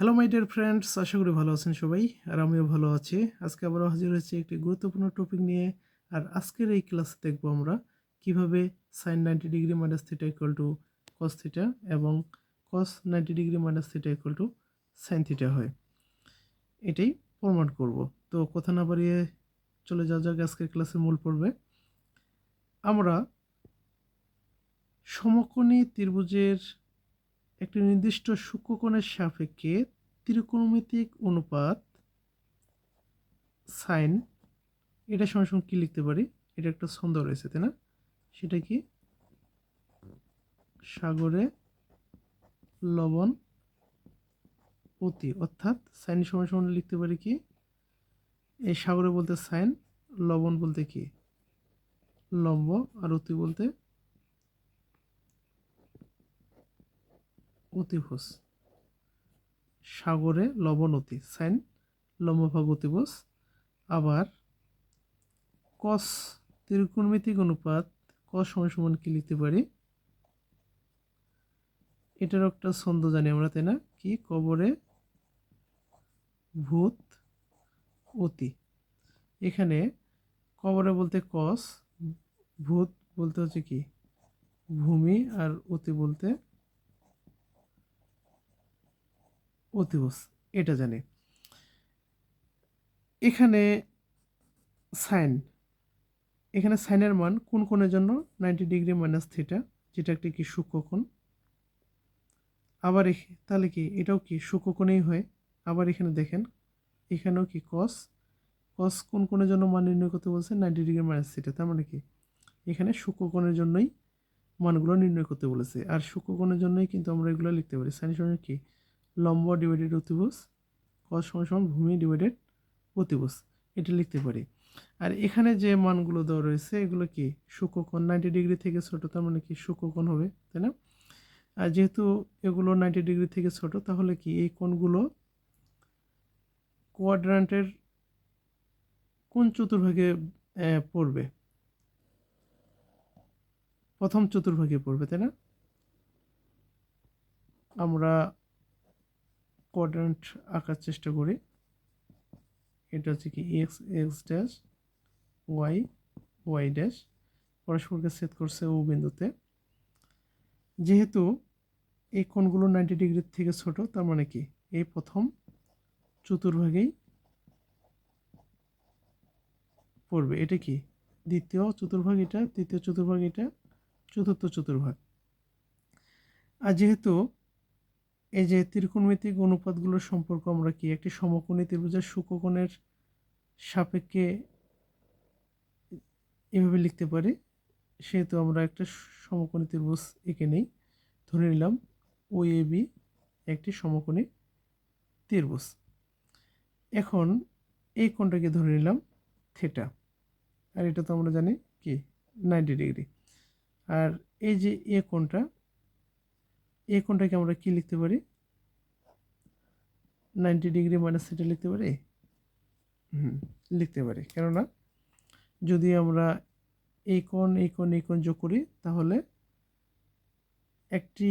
Hello my dear friends, আশা করি ভালো আছেন সবাই। আর আমিও ভালো আছি। আজকে আবারও হাজির হয়েছি একটি গুরুত্বপূর্ণ টপিক নিয়ে। আর আজকের এই ক্লাসে দেখব আমরা কিভাবে sine 90 degree minus theta equal to cos theta এবং cos 90 degree minus theta equal to sine theta হয়, এটাই প্রমাণ করব। তো কথা না বাড়িয়ে চলে যাওয়া যাক আজকের ক্লাসের মূল পর্বে। আমরা সমকোণী ত্রিভুজের একটি নির্দিষ্ট সূক্ষ্মকোণের সাপেক্ষে ত্রিকোণমিতিক অনুপাত সাইন, এটা সঙ্গে সঙ্গে কী লিখতে পারি, এটা একটা ছন্দ রয়েছে তাই না? সেটা কি? সাগরে লবণ অতি, অর্থাৎ সাইন সমান সমান লিখতে পারি কি, এই সাগরে বলতে সাইন, লবণ বলতে কি লম্ব, আর অতি বলতে অতিভুজ। সাগরে লবণ অতি, সাইন লম্ব ভাগ অতিভুজ। আবার কস ত্রিকোণমিতিক অনুপাত কস সমান সমান কি লিখতে পারি, এটারও একটা ছন্দ জানি আমরা তাই না? কি? কবরে ভূত অতি। এখানে কবরে বলতে কস, ভূত বলতে হচ্ছে কি ভূমি, আর অতি বলতে অতিভুজ, এটা জানি। এখানে সাইন, এখানে সাইনের মান কোন কোণের জন্য? 90 ডিগ্রি মাইনাস থিটা, যেটা একটি কি সূক্ষ্মকোণ। আবার তাহলে কি এটাও কি সূক্ষ্মকোণেই হয়। আবার এখানে দেখেন, এখানেও কি কস, কস কোন কোণের জন্য মান নির্ণয় করতে বলছে? 90 ডিগ্রি মাইনাস থিটা। তার মানে কি এখানে সূক্ষ্মকোণের জন্যই মানগুলো নির্ণয় করতে বলেছে। আর সূক্ষ্মকোণের জন্যই কিন্তু আমরা এগুলো লিখতে পারি। সাইন সমান কি লম্ব ডিভাইডেড অতিভুজ, কস সমান সমান ভূমি ডিভাইডেড অতিভুজ, এটা লিখতে পারি। আর এখানে যে মানগুলো দেওয়া রয়েছে এগুলো কি সূক্ষ্মকোণ, 90 ডিগ্রি থেকে ছোট, তার মানে কি সূক্ষ্মকোণ হবে তাই না? আর যেহেতু এগুলো 90 ডিগ্রি থেকে ছোট, তাহলে কি এই কোণগুলো কোয়াড্রান্টের কোন চতুর্ভাগে পড়বে? প্রথম চতুর্ভাগে পড়বে তাই না? আমরা কোয়াড্রান্ট আঁকার চেষ্টা করি। এটা হচ্ছে কি X X dash, Y Y dash, পরস্পরকে ছেদ করছে ও বিন্দুতে। যেহেতু এই কোণগুলো 90 ডিগ্রির থেকে ছোট, তার মানে কি এই প্রথম চতুর্ভাগেই পড়বে। এটা কি দ্বিতীয় চতুর্ভাগ, এটা তৃতীয় চতুর্ভাগ, এটা চতুর্থ চতুর্ভাগ। আর যেহেতু এই যে ত্রিকোণমিতিক অনুপাতগুলোর সম্পর্ক আমরা কি একটি সমকোণী ত্রিভুজের সূক্ষ্মকোণের সাপেক্ষে এভাবে লিখতে পারি, সেহেতু আমরা একটা সমকোণী ত্রিভুজ এঁকে নেই। ধরে নিলাম ও এ বি একটি সমকোণী ত্রিভুজ। এখন এই কোণটাকে ধরে নিলাম থিটা, আর এটা তো আমরা জানি কি 90 ডিগ্রি। আর এই যে এ কোণটা, এই কোণটাকে আমরা কি লিখতে পারি? 90 ডিগ্রি মাইনাস থিটা লিখতে পারি। লিখতে পারি, কেননা যদি আমরা এই কোণ এই কোণ এই কোণ যোগ করি, তাহলে একটি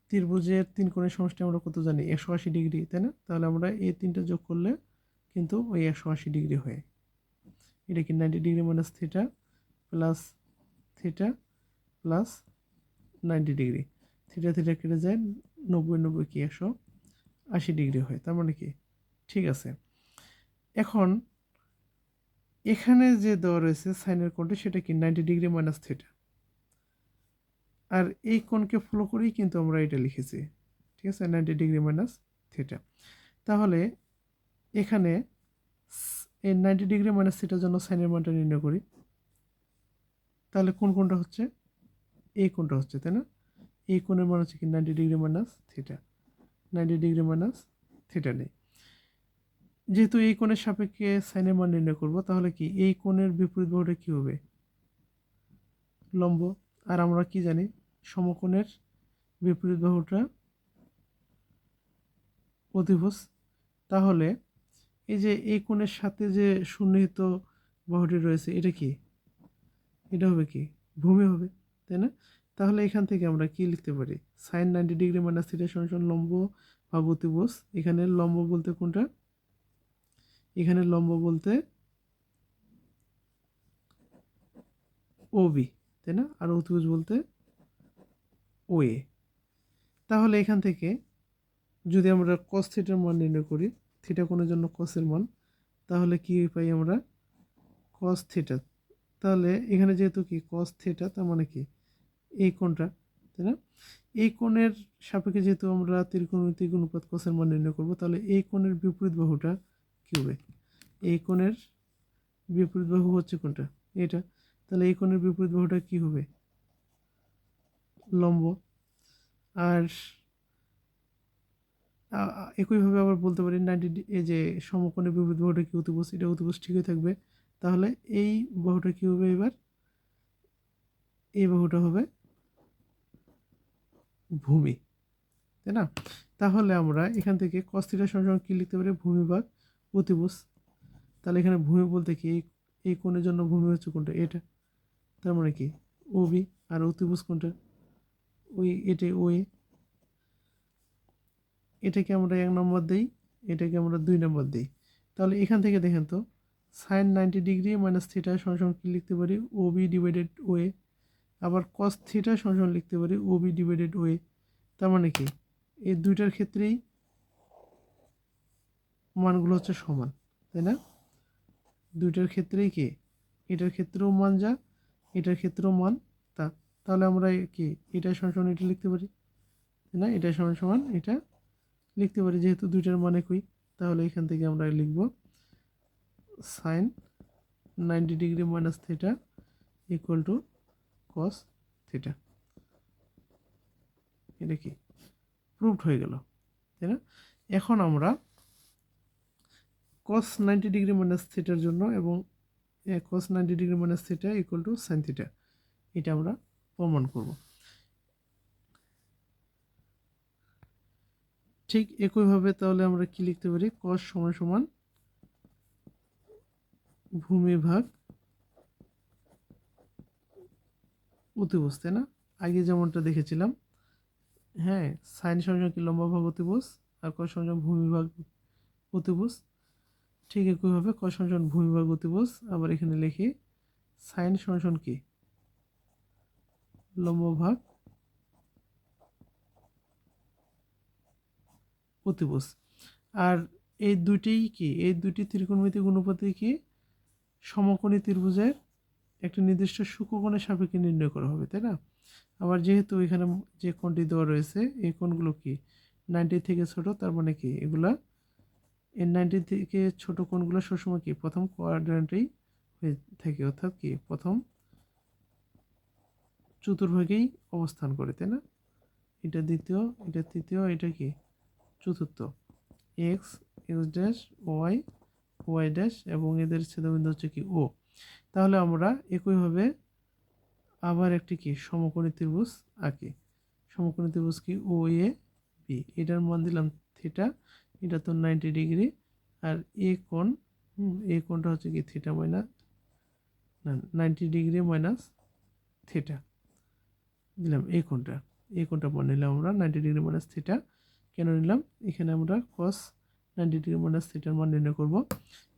ত্রিভুজের তিন কোণের সমষ্টি আমরা কত জানি? 180 ডিগ্রি তাই না? তাহলে আমরা এই তিনটা যোগ করলে কিন্তু ওই 180 ডিগ্রি হয়। এটা কি 90 degree minus theta plus theta plus 90 degree, theta theta কেটে যায়, 90 90 কি 180 ডিগ্রি হয়। তার মানে কি ঠিক আছে। এখন এখানে যে দেওয়া রয়েছে সাইনের কোণটি, সেটা কি 90 ডিগ্রি মাইনাস থিটা, আর এই কোণকে ফলো করেই কিন্তু আমরা এটা লিখেছি, ঠিক আছে, 90 ডিগ্রি মাইনাস থিটা। তাহলে এখানে এই 90 ডিগ্রি মাইনাস থিটার জন্য সাইনের মানটা নির্ণয় করি। তাহলে কোন কোণটা হচ্ছে? এই কোণটা হচ্ছে তাই না? এই কোণের মান হচ্ছে কি 90 degree minus theta, 90 degree minus theta নেই। যেহেতু এই কোণের সাপেক্ষে সাইনের মান নির্ণয় করব, তাহলে কি এই কোণের বিপরীত বাহুটা কি হবে? লম্ব। আর আমরা কি জানি সমকোণের বিপরীত বাহুটা অতিভুজ। তাহলে এই যে এই কোণের সাথে যে সন্নিহিত বাহুটি রয়েছে, এটা কি? এটা হবে কি ভূমি হবে তাই না? তাহলে এখান থেকে আমরা কি লিখতে পারি, সাইন 90 ডিগ্রি মাইনাস থিটা সমান লম্ব ভাগ অতিভুজ। এখানে লম্ব বলতে কোনটা, এখানে লম্ব বলতে ওবি, তাই না, আর অতিভুজ বলতে ওএ। তাহলে এখান থেকে যদি আমরা কস থিটার মান নির্ণয় করি, থিটা কোণের জন্য কসের মান, তাহলে কি পাই আমরা, কস থিটা। তাহলে এখানে যেহেতু কি কস থিটা, তার মানে কি এই কোণটা, তাই না, এই কোণের সাপেক্ষে যেহেতু আমরা ত্রিকোণমিতিক অনুপাত কসের মান নির্ণয় করব, তাহলে এই কোণের বিপরীত বাহুটা কি হবে, এই কোণের বিপরীত বাহু হচ্ছে কোনটা, এটা। তাহলে এই কোণের বিপরীত বাহুটা কি হবে, লম্ব। আর একইভাবে আবার বলতে পারি 90, এই যে সমকোণের বিপরীত বাহুটা কি, অতিভুজ, এটা অতিভুজ ঠিকই থাকবে। তাহলে এই বাহুটা কি হবে, এবার এই বাহুটা হবে ভূমি, তাই না। তাহলে আমরা এখান থেকে cos থিটা সমান কি লিখতে পারি, ভূমি ভাগ অতিভুজ। তাহলে এখানে ভূমি বলতে কি, এই কোণের জন্য ভূমি হচ্ছে কোনটা, এটা, তার মানে কি ওবি, আর অতিভুজ কোনটা, ওই এটাই ওএ। এটাকে আমরা 1 নম্বর দিই, এটাকে আমরা 2 নম্বর দিই। তাহলে এখান থেকে দেখেন তো, সাইন 90 ডিগ্রি মাইনাস থিটা সমান কি লিখতে পারি, ওবি ডিভাইডেড ওএ। আবার কস থিটা সমান লিখতে পারি ওবি ডিভাইডেড ওএ। তার মানে কি এই দুইটার ক্ষেত্রেই মানগুলো হচ্ছে সমান, তাই না, দুইটার ক্ষেত্রেই কি, এটার ক্ষেত্রেও মান যা, এটার ক্ষেত্রেও মান তা। তাহলে আমরা কি এটা সমান এটা লিখতে পারি, তাই না, এটা সমান সমান এটা লিখতে পারি, যেহেতু দুইটার মান একই। তাহলে এখান থেকে আমরা লিখব sine 90 degree minus theta equal to cos theta. এটা কি প্রুভড হয়ে গেল, তাই না। এখন আমরা cos 90 ডিগ্রি মাইনাস থিটার জন্য এবং cos 90 degree minus theta equal to sine theta, এটা আমরা প্রমাণ করব। ঠিক একইভাবে তাহলে আমরা কি লিখতে পারি, cos সমান সমান ভূমি ভাগ অতিভুজ, তাই না, আগে যেমনটা দেখেছিলাম। হ্যাঁ, সাইন সমান কি লম্ব ভাগ অতিভুজ, আর cos সমান ভূমি ভাগ অতিভুজ। ঠিক একইভাবে cos সমান ভূমি ভাগ অতিভুজ, আবার এখানে লিখি সাইন সমান কি লম্ব ভাগ অতিভুজ। আর এই দুইটি কি, এই দুইটি ত্রিকোণমিতিক অনুপাতে কি সমকোণী ত্রিভুজের একটা নির্দিষ্ট সূক্ষ্মকোণের সাপেক্ষে নির্ণয় করা হবে, তাই না। আবার যেহেতু এখানে যে কোণটি দেওয়া রয়েছে, এই কোণগুলো কি 90 থেকে ছোট, তার মানে কি এগুলা এই 90 থেকে ছোট কোণগুলো সবসময় কি প্রথম কোয়াড্র্যান্টেই হয়ে থাকে, অর্থাৎ কি প্রথম চতুর্ভাগেই অবস্থান করে, তাই না। এটা দ্বিতীয়, এটা তৃতীয়, এটা কি চতুর্থ, X, X dash, Y, Y dash, এবং এদের ছেদবিন্দু হচ্ছে কি ও। তাহলে আমরা একইভাবে আবার একটি কি সমকোণী ত্রিভুজ আঁকি। সমকোণী ত্রিভুজ কি ও এ বি, এটার মান দিলাম থিটা, এটা তো 90 ডিগ্রি, আর এ কোণ, এই কোণটা হচ্ছে কি theta minus 90 degree minus theta দিলাম, এই কোণটা মান নিলাম আমরা 90 ডিগ্রি মাইনাস থিটা। কেন নিলাম, এখানে আমরা cos 90 ডিগ্রি মাইনাস থিটার মান নির্ণয় করব।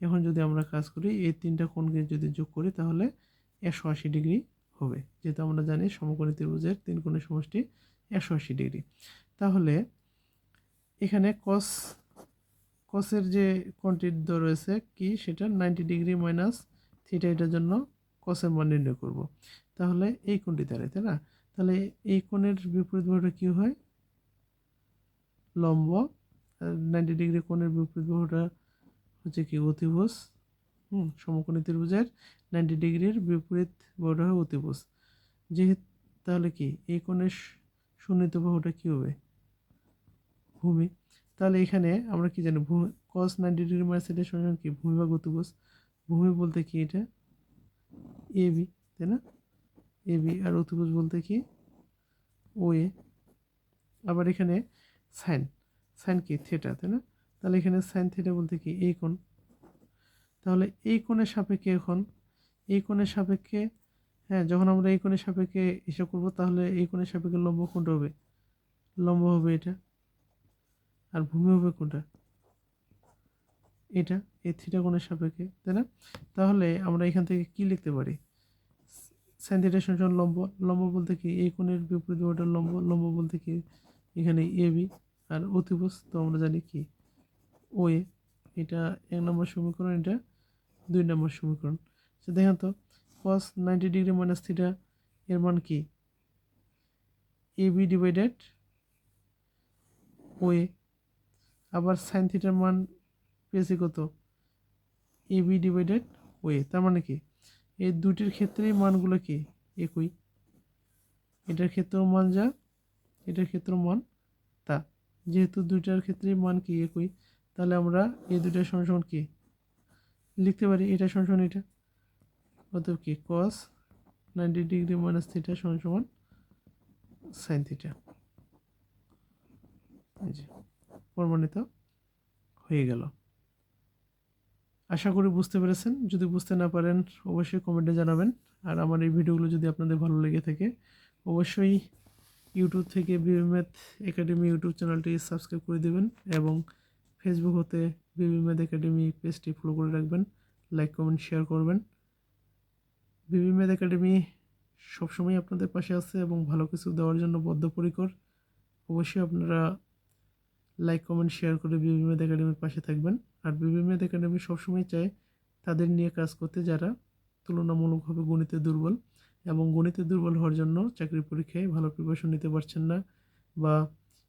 এখন যদি আমরা কাজ করি, এই তিনটা কোণকে যদি যোগ করি, তাহলে 180 ডিগ্রি হবে, যেহেতু আমরা জানি সমকোণী ত্রিভুজের তিন কোণের সমষ্টি 180 ডিগ্রি। তাহলে এখানে কসের যে কোণটি দেওয়া রয়েছে কি, সেটা 90 ডিগ্রি মাইনাস থিটা, এটার জন্য কসের মান নির্ণয় করব। তাহলে এই কোণটি দাঁড়ায়, তাই না। তাহলে এই কোণের বিপরীত বাহুটা কি হয়, লম্ব। 90 ডিগ্রি কোণের বিপরীত বাহুটা হচ্ছে কি অতিভুজ। সমকোণী ত্রিভুজের 90 ডিগ্রির বিপরীত বাহুটা হয় অতিভুজ। যেহেতু তাহলে কি এই কোণের সন্নিহিত বাহুটা কি হবে, ভূমি। তাহলে এখানে আমরা কি জানি, cos 90 ডিগ্রি মাইনাস থিটা সমান কি ভূমি ভাগ অতিভুজ। ভূমি বলতে কি এটা এ বি, তাই না, এ বি, আর অতিভুজ বলতে কি ও এ। আবার এখানে সাইন, সাইন কি থিটা, তাই না। তাহলে এখানে সাইন থিটা বলতে কি এই কোণ। তাহলে এই কোণের সাপেক্ষে এখন এই কোণের সাপেক্ষে হ্যাঁ, যখন আমরা এই কোণের সাপেক্ষে হিসাব করব তাহলে এই কোণের সাপেক্ষে লম্ব কোনটা হবে? লম্ব হবে এটা। আর ভূমি হবে কোনটা? এটা, এই থিটা কোণের সাপেক্ষে, তাই না? তাহলে আমরা এখান থেকে কি লিখতে পারি? সাইন থিটা সমান লম্ব। লম্ব বলতে কি এই কোণের বিপরীত বাহুটা লম্ব। লম্ব বলতে কি এখানে এ বি, আর অতিভুজ তো আমরা জানি কি ও এ। এটা 1 নম্বর সমীকরণ, এটা 2 নম্বর সমীকরণ। আচ্ছা দেখেন তো, cos 90 ডিগ্রি মাইনাস থিটা এর মান কি? এ বি ডিভাইডেড ও এ। আবার সাইন থিটার মান পেয়েছি কত? এ বি ডিভাইডেড ও এ। তার মানে কি এই দুটির ক্ষেত্রেই মানগুলো কি একই। এটার ক্ষেত্রেও মান যা, এটার ক্ষেত্রেও মান তা। যেহেতু দুইটার ক্ষেত্রে মান কি একই, তাহলে আমরা এই দুইটার সমান সমান কি লিখতে পারি? এটা সমান সমান এটা। অতএব কি cos 90 ডিগ্রি মাইনাস থিটা সমান সমান সাইন থিটা। এই যে প্রমাণিত হয়ে গেল। আশা করি বুঝতে পেরেছেন। যদি বুঝতে না পারেন অবশ্যই কমেন্টে জানাবেন। আর আমার এই ভিডিওগুলো যদি আপনাদের ভালো লেগে থাকে অবশ্যই ইউটিউব থেকে বিবি ম্যাথ একাডেমি ইউটিউব চ্যানেলটি সাবস্ক্রাইব করে দেবেন এবং ফেসবুক হতে বিবি ম্যাথ একাডেমি পেজটি ফলো করে রাখবেন। লাইক কমেন্ট শেয়ার করবেন। বিবি ম্যাথ একাডেমি সবসময় আপনাদের পাশে আছে এবং ভালো কিছু দেওয়ার জন্য বদ্ধপরিকর। অবশ্যই আপনারা লাইক কমেন্ট শেয়ার করে বিবি ম্যাথ একাডেমির পাশে থাকবেন। আর বিবি ম্যাথ একাডেমি সবসময় চায় তাদের নিয়ে কাজ করতে যারা তুলনামূলকভাবে গণিতে দুর্বল, এবং গণিতে দুর্বল হওয়ার জন্য চাকরির পরীক্ষায় ভালো প্রিপারেশন নিতে পারছেন না বা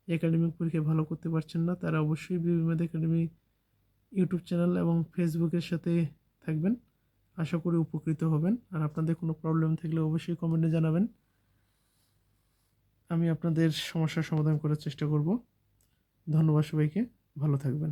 একাডেমিক পরীক্ষায় ভালো করতে পারছেন না, তারা অবশ্যই বিবি ম্যাথ একাডেমি ইউটিউব চ্যানেল এবং ফেসবুকের সাথে থাকবেন। আশা করি উপকৃত হবেন। আর আপনাদের কোনো প্রবলেম থাকলে অবশ্যই কমেন্টে জানাবেন। আমি আপনাদের সমস্যার সমাধান করার চেষ্টা করব। ধন্যবাদ সবাইকে, ভালো থাকবেন।